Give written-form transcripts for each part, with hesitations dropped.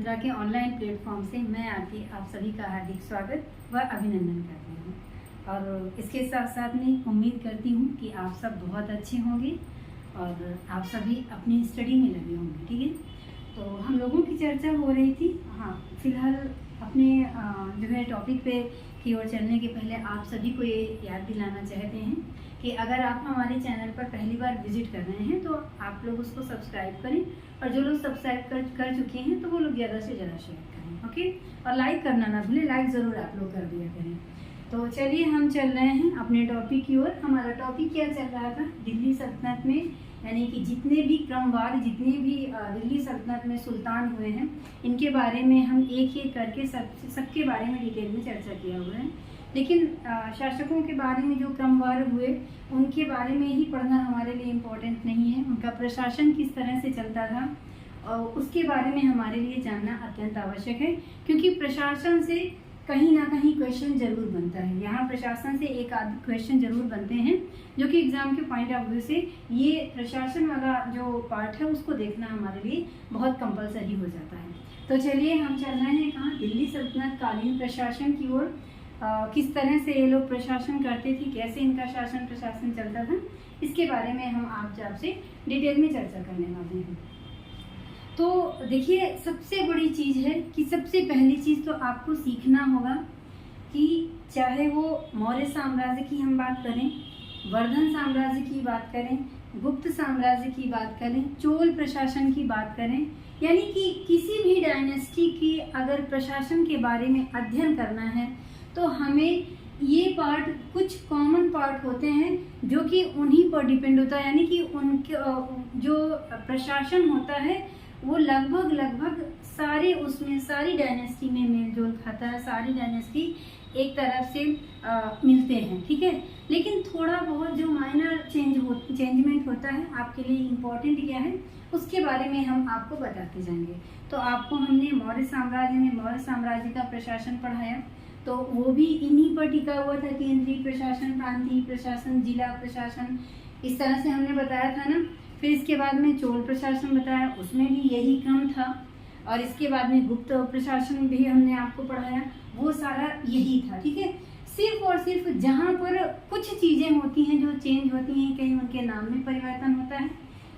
मुद्रा के online platform से मैं आप सभी का हार्दिक स्वागत व अभिनंदन करती हूँ। और इसके साथ साथ में उम्मीद करती हूँ कि आप सब बहुत अच्छे होंगे और आप सभी अपनी स्टडी में लगे होंगे। ठीक है, तो हम लोगों की चर्चा हो रही थी। हाँ, फिलहाल अपने जो है टॉपिक पे की ओर चलने के पहले आप सभी को ये याद दिलाना चाहते हैं कि अगर आप हमारे चैनल पर पहली बार विजिट कर रहे हैं तो आप लोग उसको सब्सक्राइब करें, और जो लोग सब्सक्राइब कर चुके हैं तो वो लोग ज़्यादा से ज़्यादा शेयर करें। ओके, और लाइक करना ना भूलें, लाइक ज़रूर आप लोग कर दिया करें। तो चलिए हम चल रहे हैं अपने टॉपिक की ओर। हमारा टॉपिक क्या चल रहा था? दिल्ली सल्तनत में, यानी कि जितने भी क्रमवार जितने भी दिल्ली सल्तनत में सुल्तान हुए हैं, इनके बारे में हम एक एक करके सबके बारे में डिटेल में चर्चा किया हुआ है। लेकिन शासकों के बारे में जो क्रमवार हुए उनके बारे में ही पढ़ना हमारे लिए इम्पोर्टेंट नहीं है। उनका प्रशासन किस तरह से चलता था और उसके बारे में हमारे लिए जानना अत्यंत आवश्यक है, क्योंकि प्रशासन से कहीं ना कहीं क्वेश्चन जरूर बनता है। यहाँ प्रशासन से एक आध क्वेश्चन जरूर बनते हैं, जो कि एग्जाम के पॉइंट ऑफ व्यू से ये प्रशासन वाला जो पार्ट है उसको देखना हमारे लिए बहुत कंपलसरी हो जाता है। तो चलिए हम चल रहे हैं कहाँ? दिल्ली सल्तनत कालीन प्रशासन की ओर। किस तरह से ये लोग प्रशासन करते थे, कैसे इनका शासन प्रशासन चलता था, इसके बारे में हम आपसे डिटेल में चर्चा करने वाले हैं। तो देखिए, सबसे बड़ी चीज़ है कि सबसे पहली चीज़ तो आपको सीखना होगा कि चाहे वो मौर्य साम्राज्य की हम बात करें, वर्धन साम्राज्य की बात करें, गुप्त साम्राज्य की बात करें, चोल प्रशासन की बात करें, यानी कि किसी भी डायनेस्टी की अगर प्रशासन के बारे में अध्ययन करना है तो हमें ये पार्ट, कुछ कॉमन पार्ट होते हैं जो कि उन्हीं पर डिपेंड होता है। यानी कि उनके जो प्रशासन होता है वो लगभग सारे उसमें सारी डायनेस्टी में मेल जोल खाता है, सारी डायनेस्टी एक तरफ से मिलते हैं। ठीक है, लेकिन थोड़ा बहुत जो माइनर चेंजमेंट होता है आपके लिए इम्पोर्टेंट क्या है उसके बारे में हम आपको बताते जाएंगे। तो आपको हमने मौर्य साम्राज्य में मौर्य साम्राज्य का प्रशासन पढ़ाया, तो वो भी इन्हीं पर टिका हुआ था। केंद्रीय प्रशासन, प्रांतीय प्रशासन, जिला प्रशासन, इस तरह से हमने बताया था ना। फिर इसके बाद में चोल प्रशासन बताया, उसमें भी यही क्रम था। और इसके बाद में गुप्त प्रशासन भी हमने आपको पढ़ाया, वो सारा यही था। ठीक है, सिर्फ और सिर्फ जहाँ पर कुछ चीजें होती हैं जो चेंज होती हैं, कहीं उनके नाम में परिवर्तन होता है,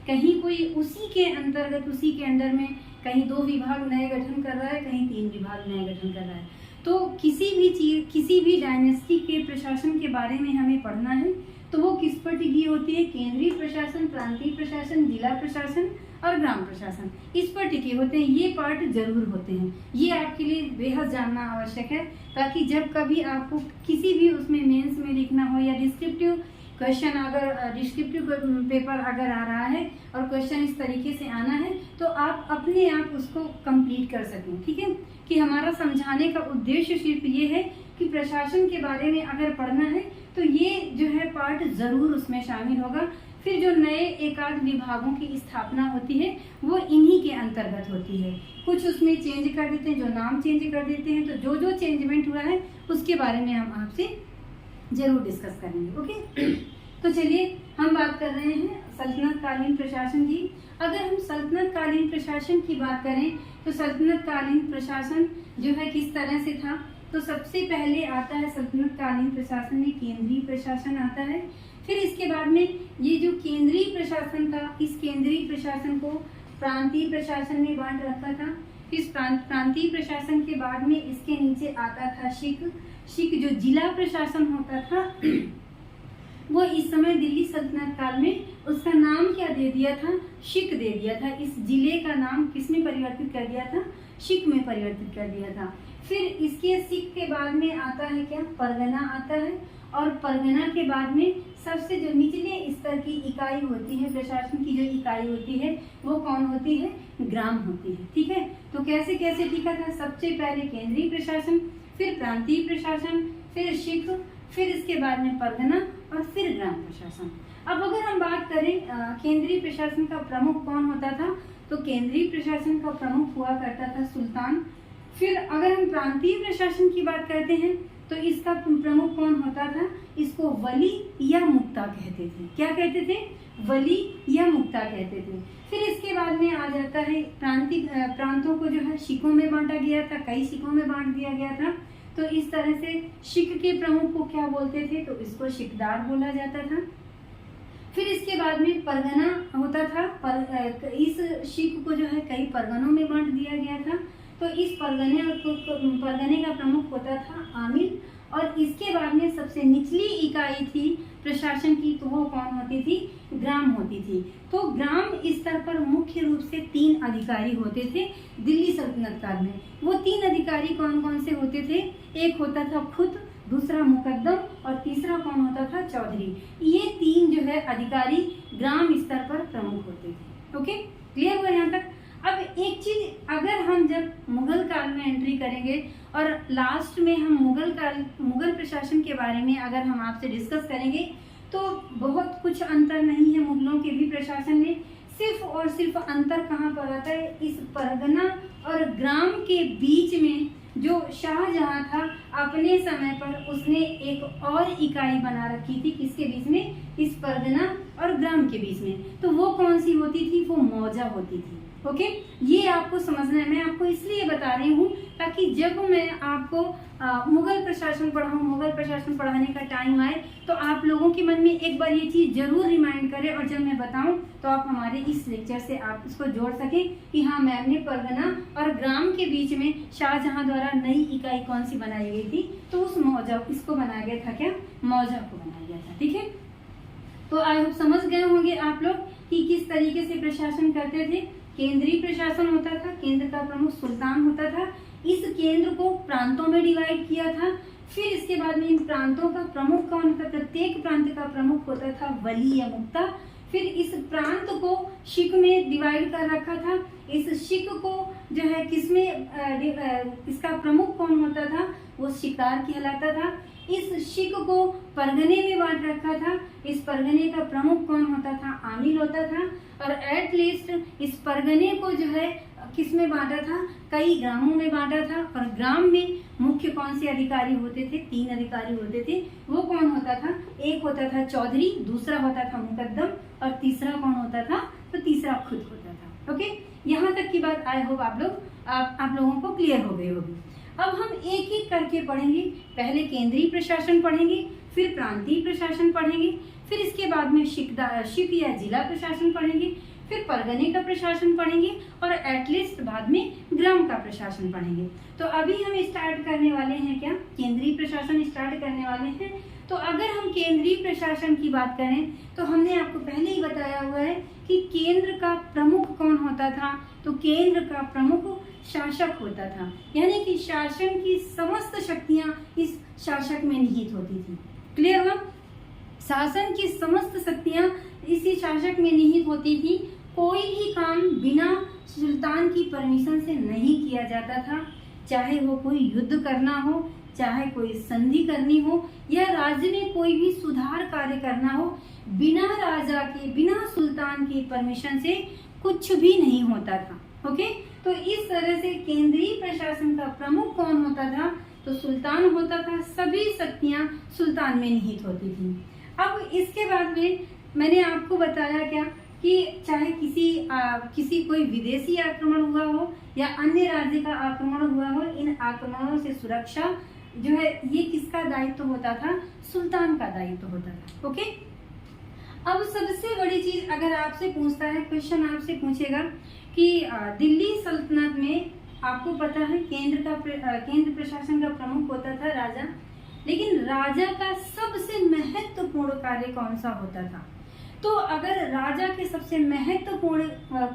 कहीं कोई उसी के अंतर्गत उसी के अंडर में कहीं 2 विभाग नए गठन कर रहा है, कहीं 3 विभाग नए गठन कर रहा है। तो किसी भी चीज, किसी भी डायनेस्टी के प्रशासन के बारे में हमें पढ़ना है तो वो किस पर टिकी होती है? केंद्रीय प्रशासन, प्रांतीय प्रशासन, जिला प्रशासन और ग्राम प्रशासन, इस पर टिके होते हैं। ये पार्ट जरूर होते हैं, ये आपके लिए बेहद जानना आवश्यक है, ताकि जब कभी आपको किसी भी उसमें मेंस में लिखना हो या डिस्क्रिप्टिव क्वेश्चन, अगर डिस्क्रिप्टिव पेपर अगर आ रहा है और क्वेश्चन इस तरीके से आना है तो आप अपने आप उसको कंप्लीट कर सकें। ठीक है, कि हमारा समझाने का उद्देश्य सिर्फ ये है कि प्रशासन के बारे में अगर पढ़ना है तो ये जो है पार्ट जरूर उसमें शामिल होगा। फिर जो नए एकाध विभागों की स्थापना होती है वो इन्हीं के अंतर्गत होती है। कुछ उसमें चेंज कर देते हैं, जो नाम चेंज कर देते हैं, तो जो जो चेंजमेंट हुआ है उसके बारे में हम आपसे जरूर डिस्कस करेंगे। ओके, तो चलिए हम बात कर रहे हैं सल्तनत कालीन प्रशासन की। अगर हम सल्तनत कालीन प्रशासन की बात करें तो सल्तनत कालीन प्रशासन जो है किस तरह से था, तो सबसे पहले आता है सल्तनत कालीन प्रशासन में केंद्रीय प्रशासन आता है। फिर इसके बाद में ये जो केंद्रीय प्रशासन था, इस केंद्रीय प्रशासन को प्रांतीय प्रशासन में बांट रखा था। इस प्रांतीय प्रशासन के बाद में इसके नीचे आता था शिक जो जिला प्रशासन होता था वो इस समय दिल्ली सल्तनत काल में उसका नाम क्या दे दिया था? शिक दे दिया था। इस जिले का नाम किसमें परिवर्तित कर दिया था? शिक में परिवर्तित कर दिया था। फिर इसके शिक के बाद में आता है क्या? परगना आता है। और परगना के बाद में सबसे जो निचले स्तर की इकाई होती है, प्रशासन की जो इकाई होती है वो कौन होती है? ग्राम होती है। ठीक है, तो कैसे कैसे टिका था? सबसे पहले केंद्रीय प्रशासन, फिर प्रांतीय प्रशासन, फिर शिक, फिर इसके बाद में परगना और फिर ग्राम प्रशासन। अब अगर हम बात करें केंद्रीय प्रशासन का प्रमुख कौन होता था, तो केंद्रीय प्रशासन का प्रमुख हुआ करता था सुल्तान। फिर अगर हम प्रांतीय प्रशासन की बात करते हैं तो इसका प्रमुख कौन होता था? इसको वली या मुक्ता कहते थे। क्या कहते थे? वली या मुक्ता कहते थे। फिर इसके बाद में आ जाता है प्रांतों को जो है शिकों में बांटा गया था, कई शिकों में बांट दिया गया था। तो इस तरह से शिक के प्रमुख को क्या बोलते थे? तो इसको शिकदार बोला जाता था। फिर इसके बाद में परगना होता था। इस शिक को जो है कई परगनों में बांट दिया गया था। तो इस परगने का प्रमुख होता था आमिल। और इसके बाद में सबसे निचली इकाई थी प्रशासन की, तो वो कौन होती थी? ग्राम होती थी। तो ग्राम स्तर पर मुख्य रूप से 3 अधिकारी होते थे दिल्ली सल्तनत काल में। वो 3 अधिकारी कौन कौन से होते थे? एक होता था खुद, दूसरा मुकद्दम और तीसरा कौन होता था? चौधरी। ये 3 जो है अधिकारी ग्राम स्तर पर प्रमुख होते थे। ओके, क्लियर हुआ यहाँ तक? अब एक चीज, अगर हम जब मुगल काल में एंट्री करेंगे और लास्ट में हम मुगल प्रशासन के बारे में अगर हम आपसे डिस्कस करेंगे तो बहुत कुछ अंतर नहीं है मुगलों के भी प्रशासन में। सिर्फ और सिर्फ अंतर कहाँ पर आता है? इस परगना और ग्राम के बीच में जो शाहजहां था अपने समय पर उसने एक और इकाई बना रखी थी। किसके बीच में? इस परगना और ग्राम के बीच में। तो वो कौन सी होती थी? वो मौजा होती थी। ओके, ये आपको समझना है। मैं आपको इसलिए बता रही हूँ ताकि जब मैं आपको मुगल प्रशासन पढ़ाऊँ, मुगल प्रशासन पढ़ाने का टाइम आए तो आप लोगों के मन में एक बार ये चीज जरूर रिमाइंड करें, और जब मैं बताऊं तो आप हमारे इस लेक्चर से आप इसको जोड़ सकें कि हाँ मैम ने परगना और ग्राम के बीच में शाहजहां द्वारा नई इकाई कौन सी बनाई गई थी? तो उस मौजा, इसको बनाया गया था। क्या? मौजा को बनाया गया था। ठीक है, तो आई होप समझ गए होंगे आप लोग कि किस तरीके से प्रशासन करते थे। केंद्रीय प्रशासन होता था, केंद्र का प्रमुख सुल्तान होता था। इस केंद्र को प्रांतों में डिवाइड किया था। फिर इसके बाद में इन प्रांतों का प्रमुख कौन था? प्रत्येक प्रांत का प्रमुख होता था वली या मुक्ता। फिर इस प्रांत को शिक में डिवाइड कर रखा था। इस शिक को जो है किसमें इसका प्रमुख कौन होता था? वो शिकार कहलाता था। इस शिक को परगने में बांट रखा था। इस परगने का प्रमुख कौन होता था? आमिल होता था। और एट लीस्ट इस परगने को जो है किसमें बांटा था? कई ग्रामों में बांटा था। और ग्राम में मुख्य कौन से अधिकारी होते थे? 3 अधिकारी होते थे। वो कौन होता था? एक होता था चौधरी, दूसरा होता था मुकद्दम और तीसरा कौन होता था? तो तीसरा खुद होता था। ओके, यहाँ तक की बात आई होप आप लोगों को क्लियर हो गई होगी। अब हम एक एक करके पढ़ेंगे। पहले केंद्रीय प्रशासन पढ़ेंगे, फिर प्रांतीय प्रशासन पढ़ेंगे, फिर इसके बाद में शिक या जिला प्रशासन पढ़ेंगे, फिर परगने का प्रशासन पढ़ेंगे और एटलीस्ट बाद में ग्राम का प्रशासन पढ़ेंगे। तो अभी हम स्टार्ट करने वाले हैं क्या? केंद्रीय प्रशासन स्टार्ट करने वाले हैं। तो अगर हम केंद्रीय प्रशासन की बात करें तो हमने आपको पहले ही बताया हुआ है कि केंद्र का प्रमुख कौन होता था? तो केंद्र का प्रमुख शासक होता था, यानी कि शासन की समस्त शक्तियां इस शासक में निहित होती थी। क्लियर हुआ? शासन की समस्त शक्तियां इसी शासक में निहित होती थी। कोई भी काम बिना सुल्तान की परमिशन से नहीं किया जाता था, चाहे वो कोई युद्ध करना हो, चाहे कोई संधि करनी हो या राज्य में कोई भी सुधार कार्य करना हो, बिना राजा के, बिना सुल्तान की परमिशन से कुछ भी नहीं होता था। ओके, तो इस तरह से केंद्रीय प्रशासन का प्रमुख कौन होता था? तो सुल्तान होता था। सभी शक्तियां सुल्तान में निहित होती थी। अब इसके बाद में मैंने आपको बताया क्या कि चाहे किसी कोई विदेशी आक्रमण हुआ हो या अन्य राज्य का आक्रमण हुआ हो, इन आक्रमणों से सुरक्षा जो है ये किसका दायित्व होता था? सुल्तान का दायित्व होता था। ओके, अब सबसे बड़ी चीज अगर आपसे पूछता है, क्वेश्चन आपसे पूछेगा कि दिल्ली सल्तनत में आपको पता है केंद्र प्रशासन का प्रमुख होता था राजा, लेकिन राजा का सबसे महत्वपूर्ण कार्य कौन सा होता था? तो अगर राजा के सबसे महत्वपूर्ण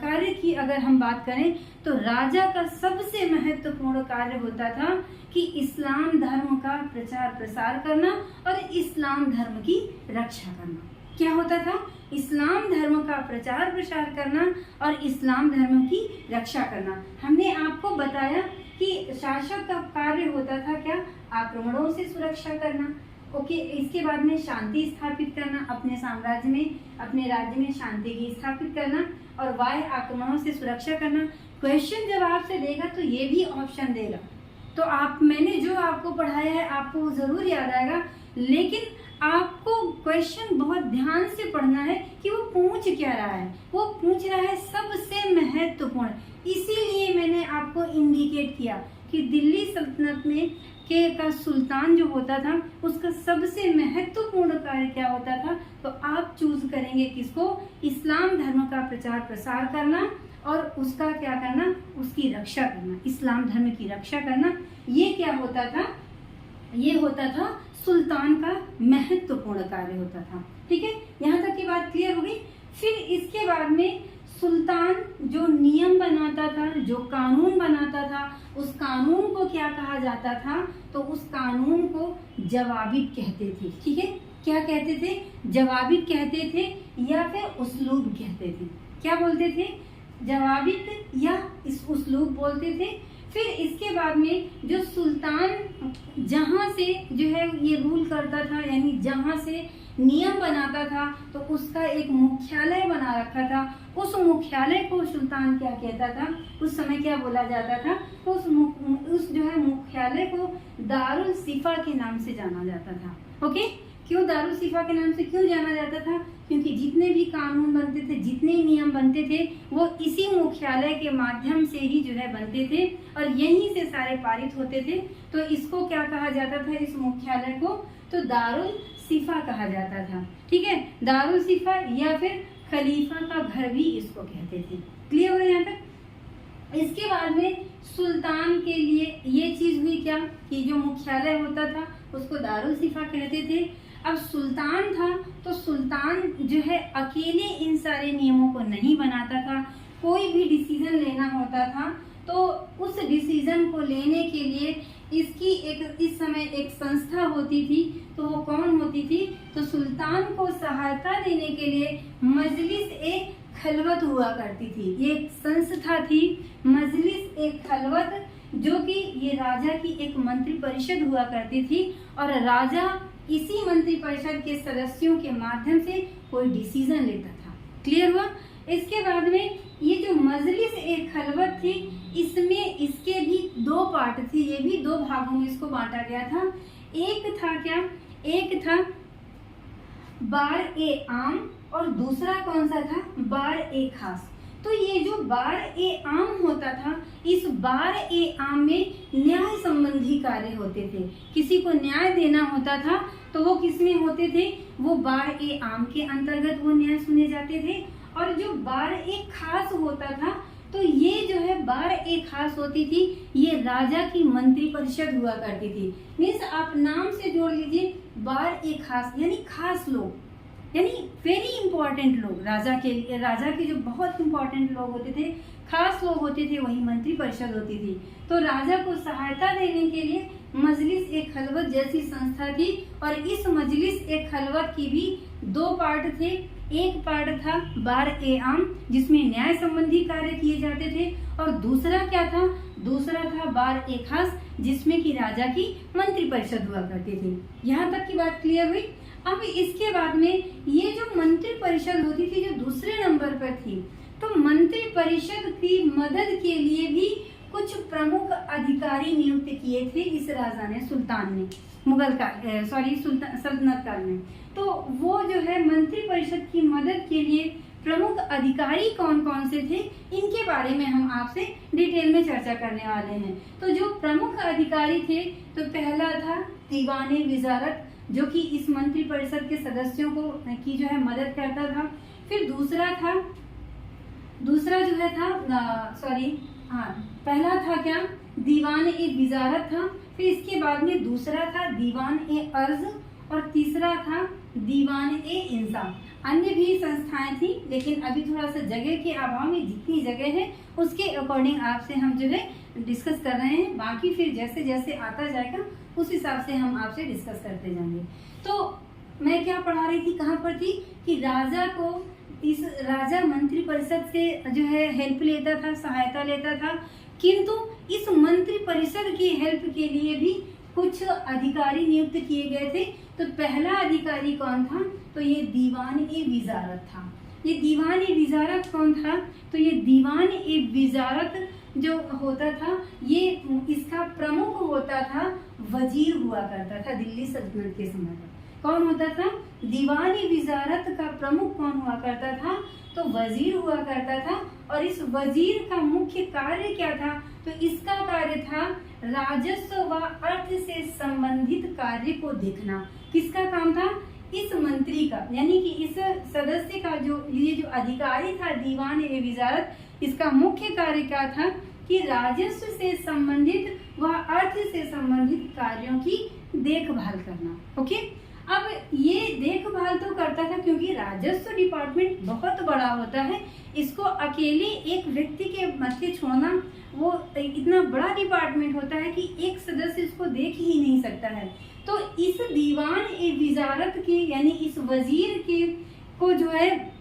कार्य की अगर हम बात करें तो राजा का सबसे महत्वपूर्ण कार्य होता था कि इस्लाम धर्म का प्रचार प्रसार करना और इस्लाम धर्म की रक्षा करना। क्या होता था? इस्लाम धर्म का प्रचार प्रसार करना और इस्लाम धर्म की रक्षा करना। हमने आपको बताया कि शासक का कार्य होता था क्या? आक्रमणों से सुरक्षा करना। ओके, इसके बाद में शांति स्थापित करना, अपने साम्राज्य में, अपने राज्य में शांति की स्थापित करना और बाह्य आक्रमणों से सुरक्षा करना। क्वेश्चन जब आपसे देगा तो ये भी ऑप्शन देगा तो मैंने जो आपको पढ़ाया है आपको ज़रूर याद आएगा, लेकिन आपको क्वेश्चन बहुत ध्यान से पढ़ना है कि वो पूछ क्या रहा है। वो पूछ रहा है सबसे महत्वपूर्ण, इसीलिए मैंने आपको इंडिकेट किया कि दिल्ली सल्तनत में का सुल्तान जो होता था उसका सबसे महत्वपूर्ण कार्य क्या होता था। तो आप चूज करेंगे किसको, इस्लाम धर्म का प्रचार प्रसार करना और उसका क्या करना, उसकी रक्षा करना, इस्लाम धर्म की रक्षा करना। ये क्या होता था, ये होता था सुल्तान का महत्वपूर्ण कार्य होता था। ठीक है, यहाँ तक की बात क्लियर हो गई। फिर इसके बाद में सुल्तान जो नियम बनाता था, जो कानून बनाता था, उस कानून को क्या कहा जाता था, तो उस कानून को जवाबित कहते थे। ठीक है, क्या कहते थे, जवाबित कहते थे या फिर उसलूब कहते थे। क्या बोलते थे, जवाबित या इस उसलूब बोलते थे। फिर इसके बाद में जो सुल्तान जहाँ से जो है ये रूल करता था, यानी जहाँ से नियम बनाता था, तो उसका एक मुख्यालय बना रखा था। उस मुख्यालय को सुल्तान क्या कहता था, उस समय क्या बोला जाता था, उस जो है मुख्यालय को दारुल सिफा के नाम से जाना जाता था। ओके, क्यों दारुल सिफा के नाम से क्यों जाना जाता था, क्योंकि जितने भी कानून बनते थे, जितने नियम बनते थे, वो इसी मुख्यालय के माध्यम से ही जो है बनते थे और यहीं से सारे पारित होते थे। तो इसको क्या कहा जाता था, इस मुख्यालय को तो दारुल सिफा कहा जाता था। ठीक है, दारुल सिफा या फिर खलीफा का घर भी इसको कहते थे। क्लियर हो यहाँ तक। इसके बाद में सुल्तान के लिए ये चीज हुई क्या, कि जो मुख्यालय होता था उसको दारुल सिफा कहते थे। अब सुल्तान था तो सुल्तान जो है अकेले इन सारे नियमों को नहीं बनाता था, कोई भी डिसीजन लेना होता था तो उस डिसीजन को लेने के लिए इसकी इस समय एक संस्था होती थी। तो वो कौन होती थी, तो सुल्तान को सहायता देने के लिए मजलिस ए खलवत हुआ करती थी। ये एक संस्था थी मजलिस ए खलवत, जो कि ये राजा की एक मंत्री परिषद हुआ करती थी और राजा इसी मंत्री परिषद के सदस्यों के माध्यम से कोई डिसीजन लेता था। क्लियर हुआ। इसके बाद में ये जो मजलिस ए खलवत थी, इसमें इसके भी दो पार्ट थे, ये भी दो भागों में इसको बांटा गया था। एक था क्या, एक था बार ए आम और दूसरा कौन सा था, बार ए खास। तो ये जो बार ए आम होता था, इस बार ए आम में न्याय संबंधी कार्य होते थे। किसी को न्याय देना होता था तो वो किस में होते थे, वो बार ए आम के अंतर्गत वो न्याय सुने जाते थे। और जो बार ए खास होता था, तो ये जो है बार ए खास होती थी, ये राजा की मंत्री परिषद हुआ करती थी। मीन्स आप नाम से जोड़ लीजिए, बार ए खास यानी खास लोग, यानी वेरी इंपॉर्टेंट लोग। राजा के जो बहुत इंपॉर्टेंट लोग होते थे, खास लोग होते थे, वही मंत्री परिषद होती थी। तो राजा को सहायता देने के लिए मजलिस ए खलवत जैसी संस्था थी। और इस मजलिस ए खलवत की भी दो पार्ट थे। एक पार्ट था बार ए आम, जिसमें न्याय संबंधी कार्य किए जाते थे, और दूसरा क्या था, दूसरा था बार ए खास, जिसमें कि राजा की मंत्री परिषद हुआ करती थी। यहाँ तक की बात क्लियर हुई। अब इसके बाद में ये जो मंत्री परिषद होती थी, जो दूसरे नंबर पर थी, तो मंत्री परिषद की मदद के लिए भी कुछ प्रमुख अधिकारी नियुक्त किए थे इस राजा ने, सुल्तान ने, सल्तनत काल में। तो वो जो है मंत्री परिषद की मदद के लिए प्रमुख अधिकारी कौन कौन से थे, इनके बारे में हम आपसे डिटेल में चर्चा करने वाले हैं। तो जो प्रमुख अधिकारी थे, तो पहला था दीवाने विजारत, जो कि इस मंत्री परिषद के सदस्यों को की जो है मदद करता था। फिर दूसरा जो है था पहला था क्या, दीवान ए विजारत था। फिर इसके बाद में दूसरा था दीवान ए अर्ज और तीसरा था दीवान ए इंसाफ। अन्य भी संस्थाएं थी, लेकिन अभी थोड़ा सा जगह के अभाव में जितनी जगह है उसके अकॉर्डिंग आपसे हम जो है डिस्कस कर रहे हैं। बाकी फिर जैसे जैसे आता जाएगा उस हिसाब से हम आपसे डिस्कस करते जाएंगे। तो मैं क्या पढ़ा रही थी, कहाँ पर थी, कि राजा को इस राजा मंत्री परिषद से जो है हेल्प लेता था, सहायता लेता था, किंतु इस मंत्री परिषद की हेल्प के लिए भी कुछ अधिकारी नियुक्त किए गए थे। तो पहला अधिकारी कौन था, तो ये दीवान ए विजारत था। ये दीवान ए विजारत कौन था? तो ये दीवान ए विजारत जो होता था, ये इसका प्रमुख होता था वजीर हुआ करता था दिल्ली सल्तनत के समय पर। कौन होता था? दीवान ए विजारत का प्रमुख कौन हुआ करता था? तो वजीर हुआ करता था। और इस वजीर का मुख्य कार्य क्या था? तो इसका कार्य था राजस्व व अर्थ से संबंधित कार्य को देखना। किसका काम था? इस मंत्री का, यानी कि इस सदस्य का, जो ये जो अधिकारी था दीवान ए विजारत, इसका मुख्य कार्य क्या था कि राजस्व से संबंधित व अर्थ से संबंधित कार्यों की देखभाल करना। ओके, अब ये देखभाल तो करता था क्योंकि राजस्व डिपार्टमेंट बहुत बड़ा होता है, इसको अकेले एक व्यक्ति के मध्य छोड़ना, वो इतना बड़ा डिपार्टमेंट होता है कि एक सदस्य इसको देख ही नहीं सकता है। तो इस दीवान ए विजारत के, यानी इस वजीर के को जो है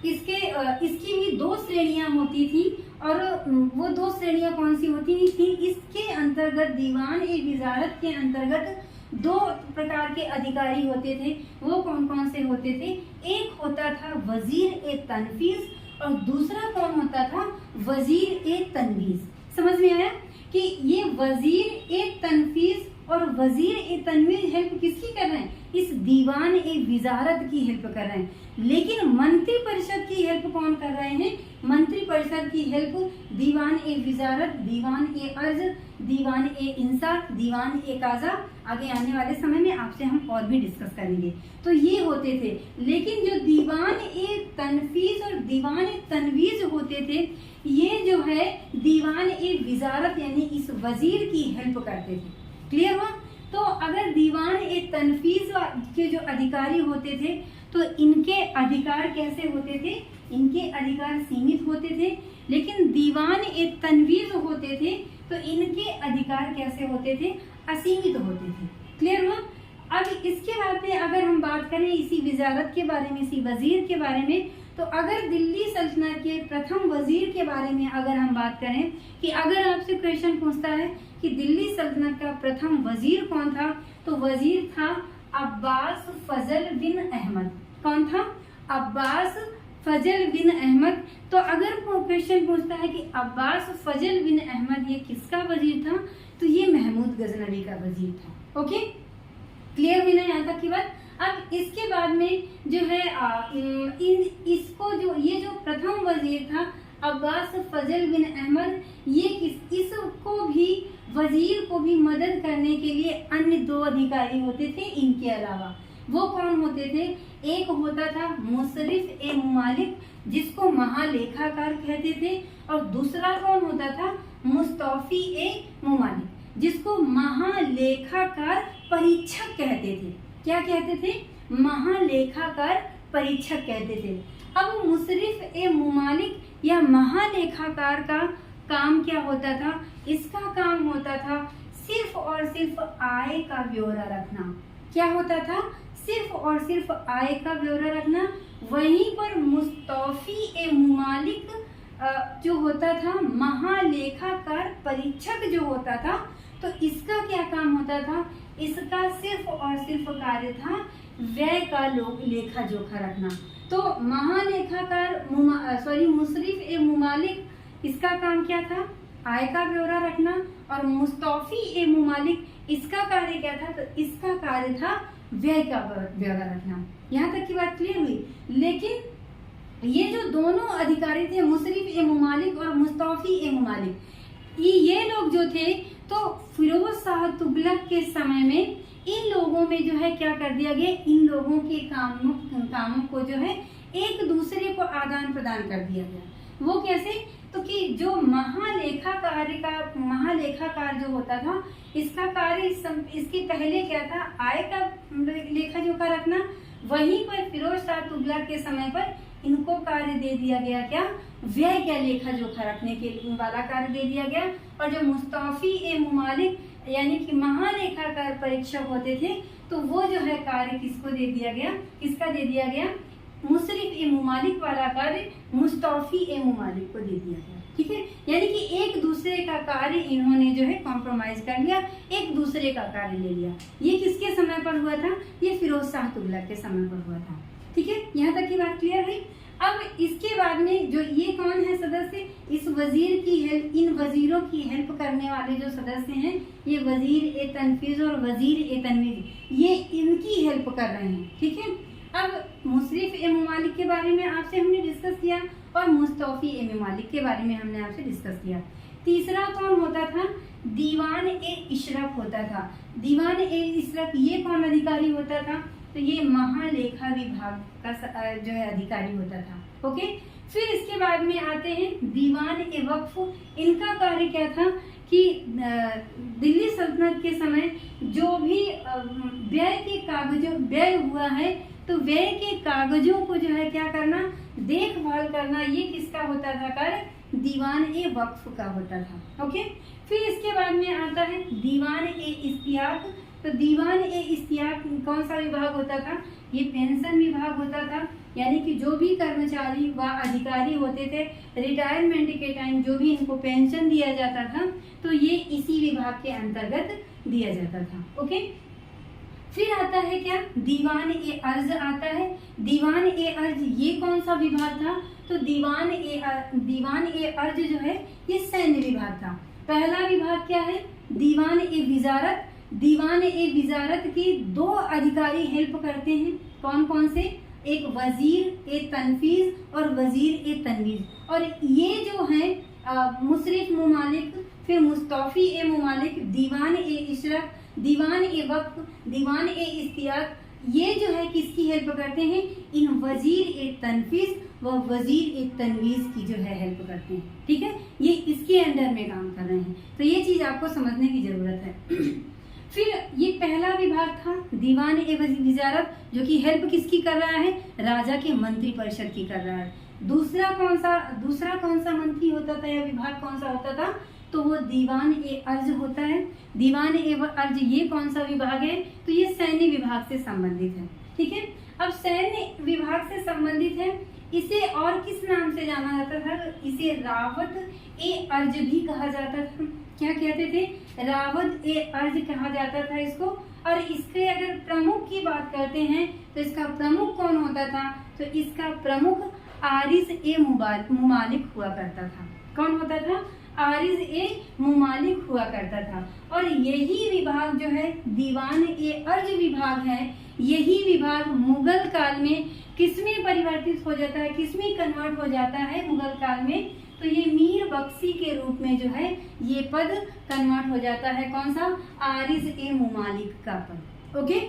इसकी भी 2 श्रेणियां होती थी। और वो 2 श्रेणियां कौन सी होती थी? इसके अंतर्गत, दीवान ए विजारत के अंतर्गत 2 प्रकार के अधिकारी होते थे। वो कौन कौन से होते थे? एक होता था वजीर ए तनफीज और दूसरा कौन होता था? वजीर ए तनवीज। समझ में आया कि ये वजीर ए तनफीज और वजीर ए तनवीज हेल्प किसकी कर रहे हैं? इस दीवान ए विजारत की हेल्प कर रहे हैं। लेकिन मंत्री परिषद की हेल्प कौन कर रहे हैं? मंत्री परिषद की हेल्प दीवान ए विजारत, दीवान ए अर्ज, दीवान ए इंसा, दीवान ए काजा, आगे आने वाले समय में आपसे हम और भी डिस्कस करेंगे। तो ये होते थे। लेकिन जो दीवान ए तनफीज और दीवान ए तनवीज होते थे, ये जो है दीवान ए विजारत यानी इस वजीर की हेल्प करते थे। क्लियर हुआ? तो अगर दीवान ए तनफीज के जो अधिकारी होते थे, तो इनके अधिकार कैसे होते थे? इनके अधिकार सीमित होते थे। लेकिन दीवान ए तनवीज होते थे, तो इनके अधिकार कैसे होते थे? असीमित होते थे। क्लियर हुआ? अब इसके बाद में अगर हम बात करें इसी विजारत के बारे में, इसी वजीर के बारे में, तो अगर दिल्ली सल्तनत के प्रथम वजीर के बारे में अगर हम बात करें कि अगर आपसे क्वेश्चन पूछता है कि दिल्ली सल्तनत का प्रथम वजीर कौन था, तो वजीर था अब्बास फजल बिन अहमद। कौन था? अब्बास फजल बिन अहमद। तो अगर क्वेश्चन पूछता है कि अब्बास फजल बिन अहमद ये किसका वजीर था, तो ये महमूद गजनवी का वजीर था। ओके, क्लियर हुई ना यहाँ तक की बात? अब इसके बाद में जो है इसको जो ये जो प्रथम वजीर था अब्बास फजल बिन अहमद, ये इसको भी, वजीर को भी मदद करने के लिए अन्य 2 अधिकारी होते थे इनके अलावा। वो कौन होते थे? एक होता था मुशर्रिफ ए मुमालिक, जिसको महालेखाकार कहते थे, और दूसरा कौन होता था? मुस्तौफी ए मुमालिक, जिसको महालेखाकार परीक्षक कहते थे। क्या कहते थे? महालेखाकार परीक्षक कहते थे। अब मुशर्रिफ ए मुमालिक या महालेखाकार का काम क्या होता था? इसका काम होता था सिर्फ और सिर्फ आय का ब्यौरा रखना। क्या होता था? सिर्फ और सिर्फ आय का ब्यौरा रखना। वहीं पर मुस्तौफी ए मुमालिक जो होता था, महालेखाकार परीक्षक जो होता था, तो इसका क्या काम होता था? इसका सिर्फ और सिर्फ कार्य था व्यय का लेखा जोखा रखना। तो महालेखाकार मुशर्रिफ ए मुमालिक, इसका काम क्या था? आय का ब्यौरा रखना। और मुस्तौफी ए मुमालिक, इसका कार्य क्या था? तो इसका कार्य था व्यय का ब्यौरा रखना। यहाँ तक की बात क्लियर हुई? लेकिन ये जो दोनों अधिकारी थे, मुशर्रिफ ए मुमालिक और मुस्तौफी ए मुमालिक, ये लोग जो थे, तो फिरोज शाह तुगलक के समय में इन लोगों में जो है क्या कर दिया गया? इन लोगों के कामों को जो है एक दूसरे को आदान प्रदान कर दिया गया। वो कैसे? तो कि जो महालेखाकार जो होता था, इसका कार्य इसके पहले क्या था? आय का लेखा जोखा रखना। वहीं पर फिरोज शाह तुगलक के समय पर इनको कार्य दे दिया गया, क्या? व्यय का लेखा जोखा रखने के लिए वाला कार्य दे दिया गया। और जो मुस्तौफी ए मुमालिक यानी कि महालेखाकार परीक्षक होते थे, तो वो जो है कार्य किसको दे दिया गया? किसका दे दिया गया? मुशर्रिफ ए मुमालिक वाला कार्य मुस्तौफी ए मुमालिक को दे दिया गया। ठीक है, यानी कि एक दूसरे का कार्य इन्होंने जो है कॉम्प्रोमाइज कर लिया, एक दूसरे का कार्य ले लिया। ये किसके समय पर हुआ था? ये फिरोज शाह तुगलक के समय पर हुआ था। ठीक है, यहाँ तक की बात क्लियर हुई? अब इसके बाद में जो ये कौन है सदस्य, इस वजीर की हेल्प, इन वजीरों की हेल्प करने वाले जो सदस्य हैं, ये वजीर ए तनफीज और वजीर ए तनवीज, ये इनकी हेल्प कर रहे हैं। ठीक है, अब मुशर्रिफ ए ममालिक के बारे में आपसे हमने डिस्कस किया और मुस्तौफी ए ममालिक के बारे में हमने आपसे डिस्कस किया। तीसरा कौन होता था, दीवान ए इशरफ होता था। दीवान ए इशरफ ये कौन अधिकारी होता था, तो ये महालेखा विभाग का जो है अधिकारी होता था। ओके, फिर इसके बाद में आते हैं दीवान ए वक्फ। इनका कार्य क्या था कि दिल्ली सल्तनत के समय जो भी व्यय के कागजों व्यय हुआ है, तो व्यय के कागजों को जो है क्या करना, देखभाल करना, ये किसका होता था कार्य, दीवान ए वक्फ का होता था। ओके, फिर इसके बाद में आता है दीवान ए इस्तियाक। तो दीवान ए इस्तियाक कौन सा विभाग होता था, ये पेंशन विभाग होता था। यानी कि जो भी कर्मचारी व अधिकारी होते थे, रिटायरमेंट के टाइम जो भी इनको पेंशन दिया जाता था, तो ये इसी विभाग के अंतर्गत दिया जाता था। ओके, फिर आता है क्या, दीवान ए अर्ज आता है। दीवान ए अर्ज ये कौन सा विभाग था, तो दीवान ए अर्ज जो है ये सैन्य विभाग था। पहला विभाग क्या है, दीवान ए विजारत। दीवान ए विजारत की दो अधिकारी हेल्प करते हैं, कौन कौन से, एक वजीर ए तनफीज और वजीर ए तनवीज। और ये जो है मुशर्रिफ ममालिक, फिर मुस्तौफी ए ममालिक, दीवान ए इशरफ, दीवान ए वक्फ, दीवान ए इस्तियाक, ये जो है किसकी हेल्प करते हैं, इन वजीर ए तनफीज व वजीर ए तनवीज की जो है हेल्प करते हैं। ठीक है, ये इसके अंडर में काम कर रहे हैं, तो ये चीज आपको समझने की जरूरत है। फिर ये पहला विभाग था दीवान ए विजारत, जो कि हेल्प किसकी कर रहा है, राजा के मंत्री परिषद की कर रहा है। दूसरा कौन सा मंत्री होता था या विभाग कौन सा होता था, तो वो दीवान ए अर्ज होता है। दीवान ए अर्ज ये कौन सा विभाग है, तो ये सैन्य विभाग से संबंधित है। ठीक है, अब सैन्य विभाग से संबंधित है, इसे और किस नाम से जाना जाता था, इसे रावत ए अर्ज भी कहा जाता था। क्या कहते थे, रावत ए अर्ज कहा जाता था इसको। और इसके अगर प्रमुख की बात करते हैं, तो इसका प्रमुख कौन होता था, तो इसका प्रमुख आरिज ए मुमालिक हुआ करता था। कौन होता था, आरिज ए मुमालिक हुआ करता था। और यही विभाग जो है दीवान ए अर्ज विभाग है, यही विभाग मुगल काल में किसमें परिवर्तित हो जाता है, किसमें कन्वर्ट हो जाता है मुगल काल में, तो ये मीर बख्शी के रूप में जो है ये पद कन्वर्ट हो जाता है। कौन सा, आरिज ए मुमालिक का पद। ओके,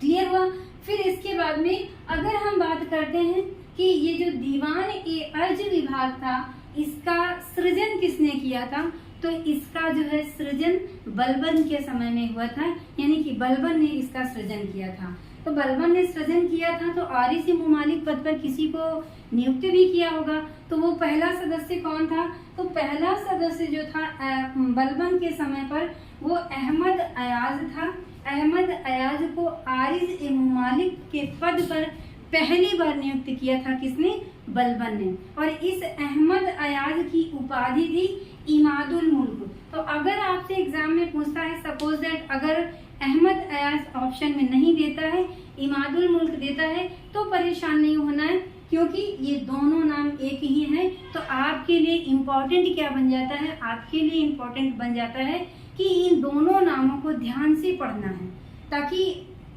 क्लियर हुआ। फिर इसके बाद में अगर हम बात करते हैं कि ये जो दीवान ए अर्ज विभाग था, इसका सृजन किसने किया था, तो इसका जो है सृजन बलबन के समय में हुआ था। यानी कि बलबन ने इसका सृजन किया था। तो बलबन ने सृजन किया था, तो आरिज ए मुमालिक पद पर किसी को नियुक्त भी किया होगा। तो वो पहला सदस्य कौन था, तो पहला सदस्य जो था बलबन के समय पर वो अहमद अयाज था। अहमद अयाज को आरिज ए मुमालिक के पद पर पहली बार नियुक्त किया था किसने, बलबन ने। और इस अहमद अयाज की उपाधि थी इमादुल मुल्क। तो अगर आपसे एग्जाम में पूछता है, सपोज दैट अगर अहमद अयाज ऑप्शन में नहीं देता है, इमादुल मुल्क देता है, तो परेशान नहीं होना है, क्योंकि ये दोनों नाम एक ही हैं। तो आपके लिए इम्पोर्टेंट क्या बन जाता है, आपके लिए इम्पोर्टेंट बन जाता है कि इन दोनों नामों को ध्यान से पढ़ना है, ताकि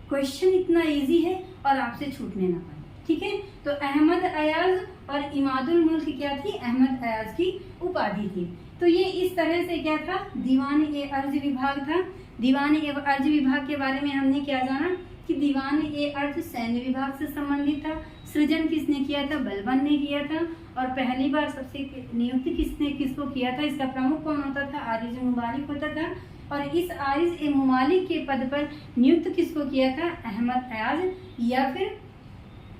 क्वेश्चन इतना इजी है और आपसे छूटने ना पाए। ठीक है, तो अहमद अयाज और इमादुल मुल्क क्या थी, अहमद अयाज की उपाधि थी। तो ये इस तरह से क्या था, दीवान ए अर्ज विभाग था। दीवान ए अर्ज विभाग के बारे में हमने क्या जाना कि दीवान ए अर्ज सैन्य विभाग से संबंधित था। सृजन किसने किया था, बलबन ने किया था। और पहली बार सबसे नियुक्त किसको किया था, इसका प्रमुख कौन होता था, आरिज ए मुमालिक होता था। और इस आरिज ए मुमालिक के पद पर नियुक्त किसको किया था, अहमद अयाज या फिर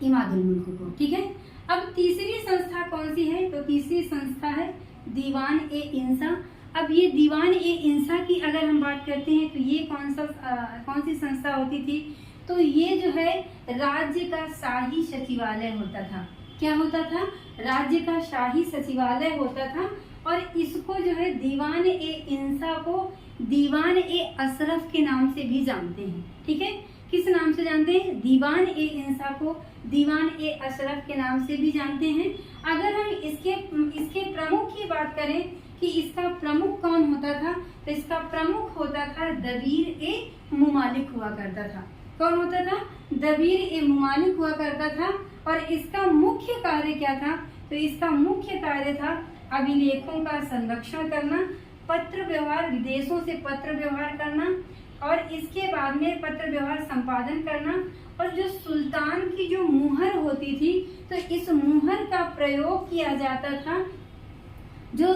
इमादुल मुल्क को। ठीक है, अब तीसरी संस्था कौन सी है, तो तीसरी संस्था है दीवान ए इंसा। अब ये दीवान ए इंसा की अगर हम बात करते हैं, तो ये कौन सी संस्था होती थी, तो ये जो है राज्य का शाही सचिवालय होता था। क्या होता था, राज्य का शाही सचिवालय होता था। और इसको जो है दीवान ए इंसा को दीवान ए अशरफ के नाम से भी जानते हैं। ठीक है, किस नाम से जानते हैं? दीवान ए इंसा को दीवान ए अशरफ के नाम से भी जानते हैं। अगर हम इसके प्रमुख की बात करें कि इसका प्रमुख कौन होता था, तो इसका प्रमुख होता था दबीर ए मुमालिक हुआ करता था। कौन होता था? दबीर ए मुमालिक हुआ करता था। और इसका मुख्य कार्य क्या था? तो इसका मुख्य कार्य था अभिलेखों का संरक्षण करना, पत्र व्यवहार, विदेशों से पत्र व्यवहार करना, और इसके बाद में पत्र व्यवहार संपादन करना। और जो सुल्तान की जो मुहर होती थी, तो इस मुहर का प्रयोग किया जाता था। जो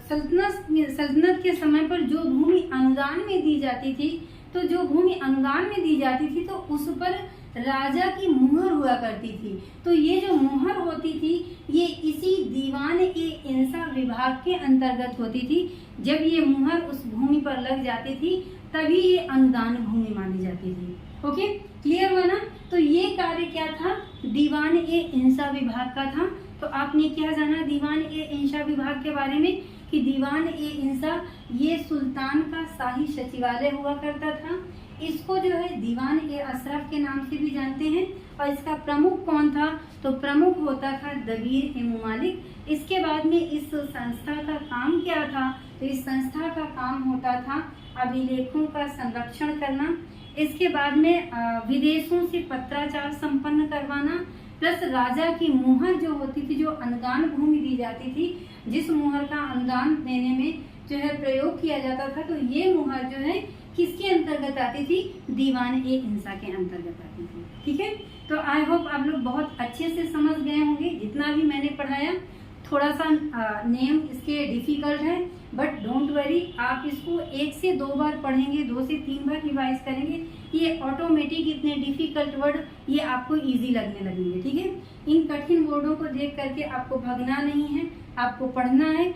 सल्तनत के समय पर जो भूमि अनुदान में दी जाती थी, तो जो भूमि अनुदान में दी जाती थी तो उस पर राजा की मुहर हुआ करती थी। तो ये जो मुहर होती थी ये इसी दीवान ए इंसा विभाग के अंतर्गत होती थी। जब ये मुहर उस भूमि पर लग जाती थी तभी ये अनुदान भूमि मानी जाती थी। ओके, क्लियर हुआ ना? तो ये कार्य क्या था? दीवान ए इंसा विभाग का था। तो आपने क्या जाना दीवान ए इंसा विभाग के बारे में कि दीवान ए इंसा ये सुल्तान का शाही सचिवालय हुआ करता था। इसको जो है दीवान ए अशरफ के नाम से भी जानते हैं। और इसका प्रमुख कौन था? तो प्रमुख होता था दबीर ए मुमालिक। इसके बाद में इस संस्था का काम क्या था? तो इस संस्था का काम होता था अभिलेखों का संरक्षण करना, इसके बाद में विदेशों से पत्राचार संपन्न करवाना, प्लस राजा की मुहर जो होती थी, जो अनुदान भूमि दी जाती थी, जिस मुहर का अनुदान देने में जो है प्रयोग किया जाता था, तो ये मुहर जो है किसके अंतर्गत आती थी? दीवान ए इंसा के अंतर्गत आती थी। ठीक है, तो आई होप आप लोग बहुत अच्छे से समझ गए होंगे। जितना भी मैंने पढ़ाया थोड़ा सा नेम इसके डिफिकल्ट है, बट डोंट वरी, आप इसको 1 से 2 बार पढ़ेंगे, 2 से 3 बार रिवाइज करेंगे, ये ऑटोमेटिक इतने डिफिकल्ट वर्ड ये आपको इजी लगने लगेंगे। ठीक है, इन कठिन वर्डों को देख करके आपको भागना नहीं है, आपको पढ़ना है